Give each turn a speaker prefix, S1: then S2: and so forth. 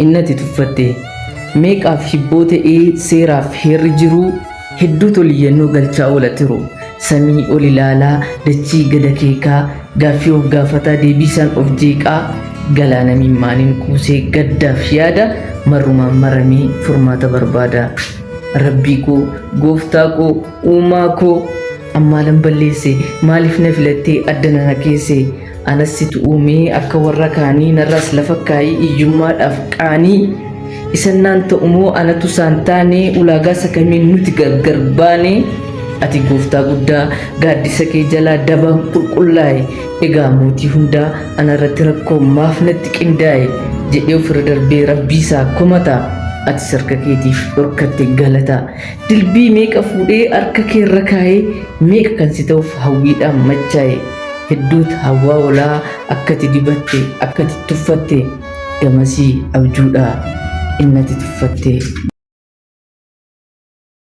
S1: innati tuffatte meeqaaf hibboo ta'ee seeraaf heerri jiru hedduu toliyyannoo galchaa oolatiru samii ol ilaalaa dachii gada keekaa gaaffii of gaafataa deebisaan of jeeqaa galaana mimmaaniin kuusee gaddaaf yaada marrumaan maramee furmaata barbaada. Rabbii koo gooftaa koo uumaa koo ammaalan balleesse maaliif na filattee addana na keesse anas situ uumee akka warra kaanii narraas lafa kaayii iyyummaadhaaf qaanii isannaan ta'umoo anatu isaan taane ulaagaa sakamiin nuti gargar baane ati gooftaa guddaa gaaddisa kee jalaa dabaan qulqullaa'e egaa mootii hundaa anarratti rakkoo maaf natti qindaa'e jedhee ofirra darbee rabbii isaa komata. Ati sarka keetiif dhorkatte galata dilbii meeqa fuudhee harka kee irra kaa'ee meeqa kan si ta'uuf hawwiidhaan machaa'e hedduutu hawwaa olaa akkati dibatte akkati tuffatte gamasii abjuudha innati tuffatte.